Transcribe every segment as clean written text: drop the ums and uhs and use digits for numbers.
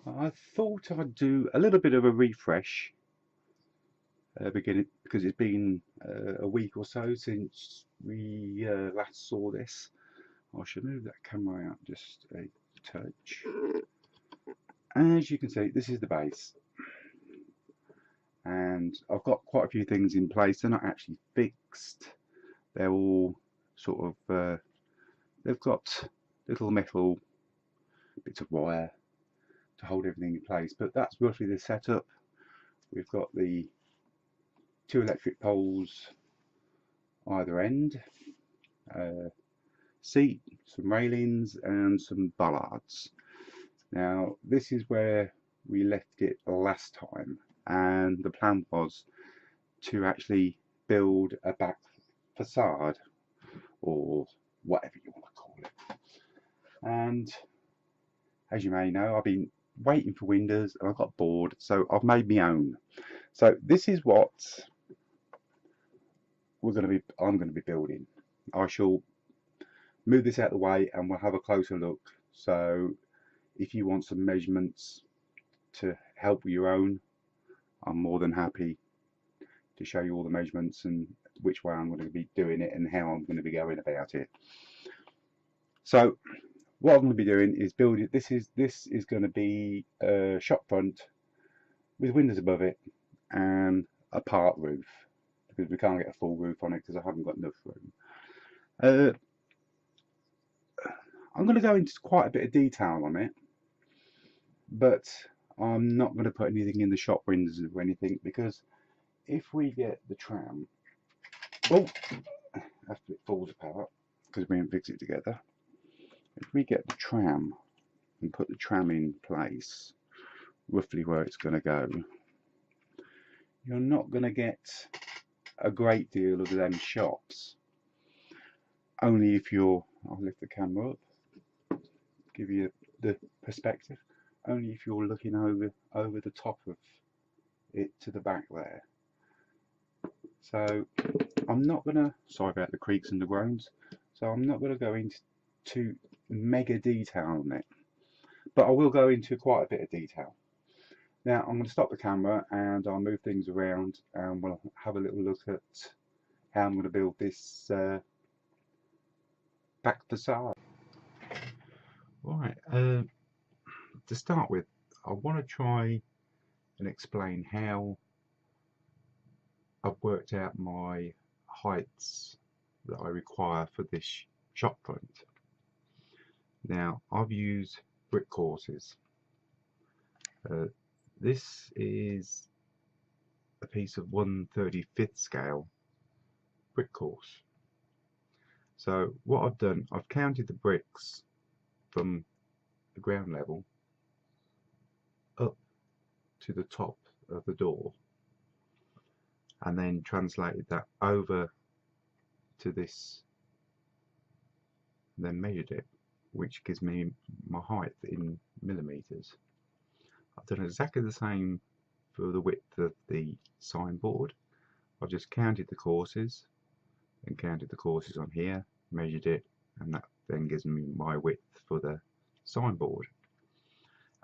I thought I'd do a little bit of a refresh beginning because it's been a week or so since we last saw this. I should move that camera out just a touch. As you can see, this is the base, and I've got quite a few things in place. They're not actually fixed. They're all sort of they've got little metal bits of wire to hold everything in place, but that's roughly the setup. We've got the two electric poles either end, seat, some railings and some bollards. Now this is where we left it last time, and the plan was to actually build a back facade, or whatever you want to call it. And as you may know, I've been waiting for windows and I got bored, so I've made my own. So this is what I'm going to be building. I shall move this out of the way and we'll have a closer look. So if you want some measurements to help with your own, I'm more than happy to show you all the measurements and which way I'm going to be doing it and how I'm going to be going about it. So what I'm going to be doing is building, this is going to be a shop front with windows above it and a part roof, because we can't get a full roof on it because I haven't got enough room. I'm going to go into quite a bit of detail on it, but I'm not going to put anything in the shop windows or anything, because if we get the tram, oh, after it falls apart because we didn't fix it together, if we get the tram and put the tram in place roughly where it's going to go, you're not going to get a great deal of them shops. Only if you're, I'll lift the camera up, give you the perspective, only if you're looking over the top of it to the back there. So I'm not going to, sorry about the creaks and the groans, so I'm not going to go into mega detail on it, but I will go into quite a bit of detail. Now I'm going to stop the camera and I'll move things around and we'll have a little look at how I'm going to build this back facade. Right, to start with, I want to try and explain how I've worked out my heights that I require for this shop front. Now I've used brick courses. This is a piece of 1/35th scale brick course. So what I've done, I've counted the bricks from the ground level up to the top of the door, and then translated that over to this, then measured it, which gives me my height in millimeters. I've done exactly the same for the width of the signboard. I've just counted the courses and counted the courses on here, measured it, and that then gives me my width for the signboard.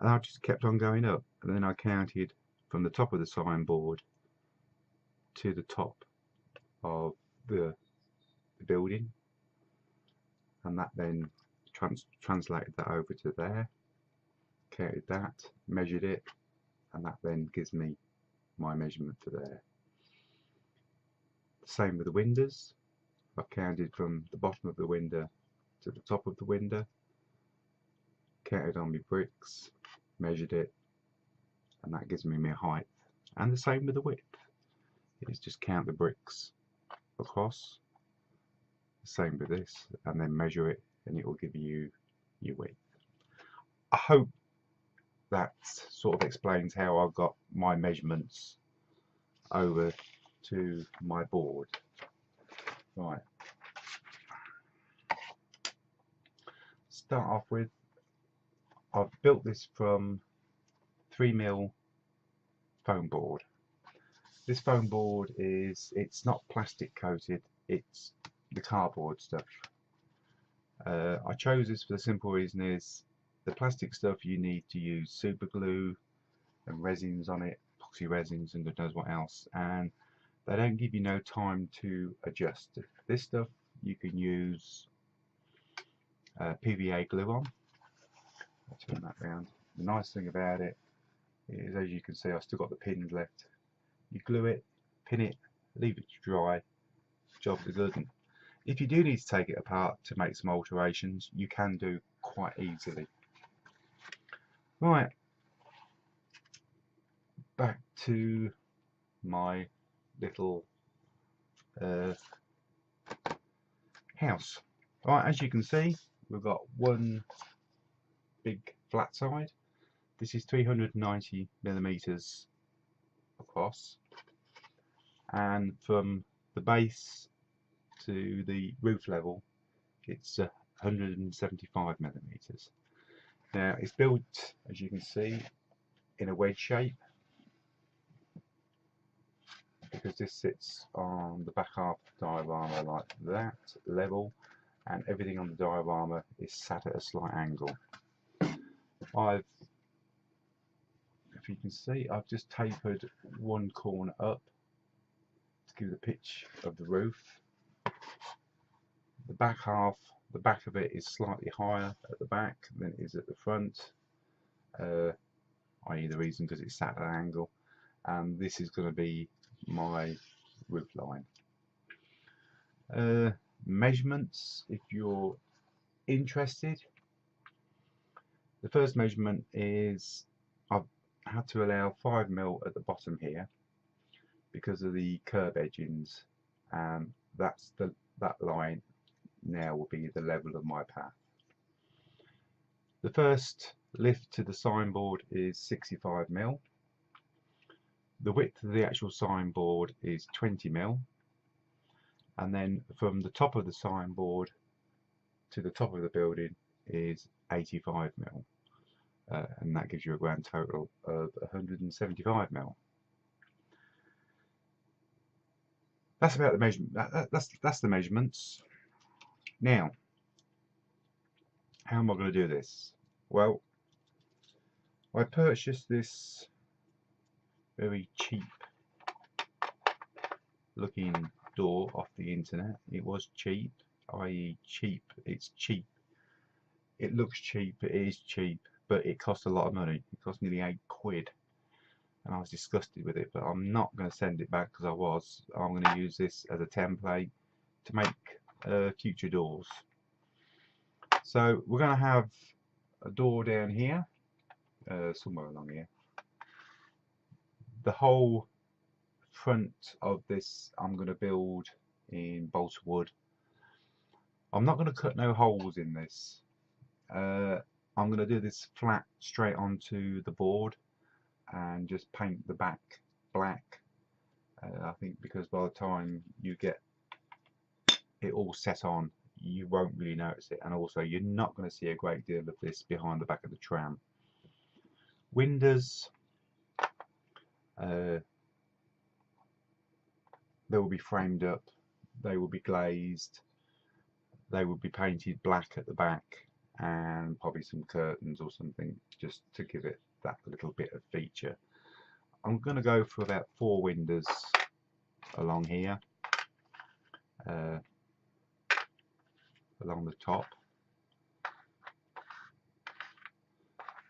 And I've just kept on going up, and then I counted from the top of the signboard to the top of the building, and that then translated that over to there, counted that, measured it, and that then gives me my measurement for there. Same with the windows. I've counted from the bottom of the window to the top of the window, counted on my bricks, measured it, and that gives me my height. And the same with the width. It's just count the bricks across, same with this, and then measure it, and it will give you your width. I hope that sort of explains how I've got my measurements over to my board. Right, start off with, I've built this from 3mm foam board. This foam board it's not plastic coated, it's the cardboard stuff. I chose this for the simple reason is The plastic stuff you need to use super glue and resins on it, epoxy resins and God knows what else, and they don't give you no time to adjust. This stuff you can use PVA glue on. I'll turn that round. The nice thing about it is, as you can see, I've still got the pins left. You glue it, pin it, leave it to dry, jobs are good. And if you do need to take it apart to make some alterations, you can do quite easily. Right, back to my little house. Right, as you can see, we've got one big flat side. This is 390 millimeters across, and from the base to the roof level it's 175 millimeters. Now it's built, as you can see, in a wedge shape, because this sits on the back half of the diorama like that, level, and everything on the diorama is sat at a slight angle. If you can see, I've just tapered one corner up to give the pitch of the roof. The back half, the back of it is slightly higher at the back than it is at the front, i.e. the reason because it's sat at an angle, and this is going to be my roof line. Measurements, if you're interested. The first measurement is I've had to allow 5mm at the bottom here because of the curb edgings, and that line now will be the level of my path. The first lift to the signboard is 65mm. The width of the actual signboard is 20mm, and then from the top of the signboard to the top of the building is 85mm, and that gives you a grand total of 175mm. That's about the measurement. That's the measurements. Now, how am I going to do this? Well, I purchased this very cheap looking door off the internet. It was cheap, i.e. cheap. It's cheap. It looks cheap, it is cheap, but it costs a lot of money. It cost nearly £8, and I was disgusted with it, but I'm not going to send it back because I'm going to use this as a template to make future doors. So we're going to have a door down here, somewhere along here. The whole front of this I'm going to build in balsa wood. I'm not going to cut no holes in this. I'm going to do this flat straight onto the board and just paint the back black. I think because by the time you get it all set on, you won't really notice it, and also you're not going to see a great deal of this behind the back of the tram. Windows, they will be framed up, they will be glazed, they will be painted black at the back, and probably some curtains or something just to give it that little bit of feature. I'm going to go for about 4 windows along here, along the top.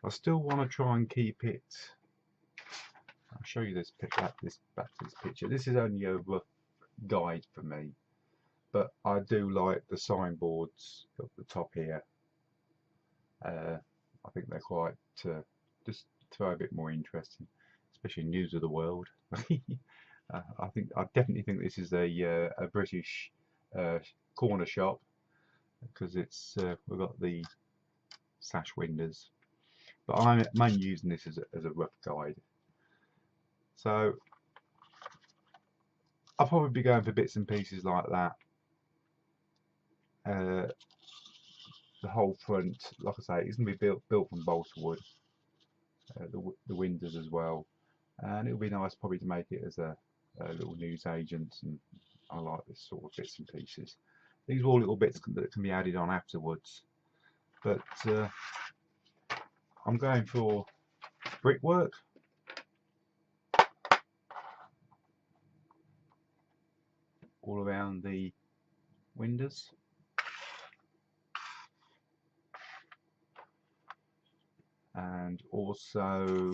I still want to try and keep it. I'll show you this back to this picture. This is only a rough guide for me, but I do like the signboards at the top here. I think they're quite just throw a bit more interesting, especially news of the world. I definitely think this is a British corner shop, because it's we've got the sash windows, but I'm mainly using this as a rough guide. So I'll probably be going for bits and pieces like that. The whole front, like I say, it's going to be built from balsa wood. The windows as well, and it would be nice probably to make it as a little news agent, and I like this sort of bits and pieces. These are all little bits that can be added on afterwards, but I'm going for Brickwork. All around the windows. And also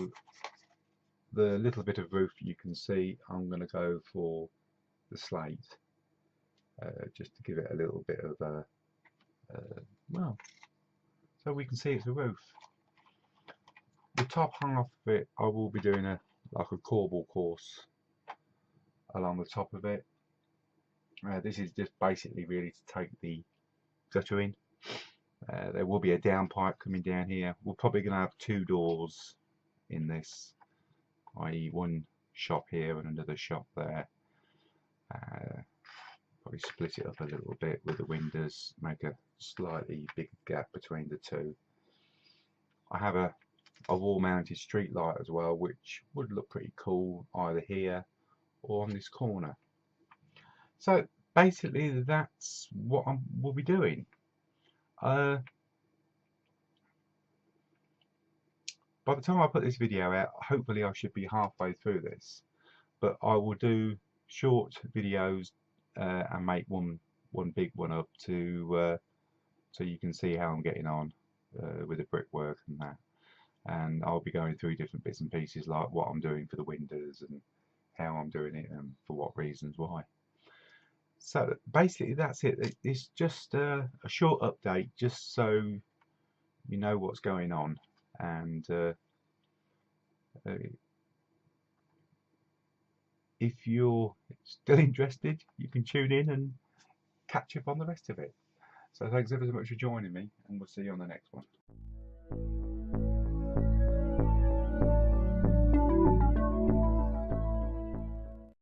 the little bit of roof you can see, I'm going to go for the slate, just to give it a little bit of a, well, so we can see it's a roof. The top half of it, I will be doing like a corbel course along the top of it. This is just basically really to take the gutter in. There will be a downpipe coming down here. We're probably going to have 2 doors in this, i.e. one shop here and another shop there. Probably split it up a little bit with the windows, make a slightly bigger gap between the two. I have a wall mounted street light as well, which would look pretty cool either here or on this corner. So basically that's what we'll be doing. By the time I put this video out, hopefully I should be halfway through this, but I will do short videos and make one big one up to so you can see how I'm getting on with the brickwork and that. And I'll be going through different bits and pieces, like what I'm doing for the windows and how I'm doing it and for what reasons why. So basically that's it. It's just a short update, just so you know what's going on. And if you're still interested, you can tune in and catch up on the rest of it. So thanks ever so much for joining me, and we'll see you on the next one.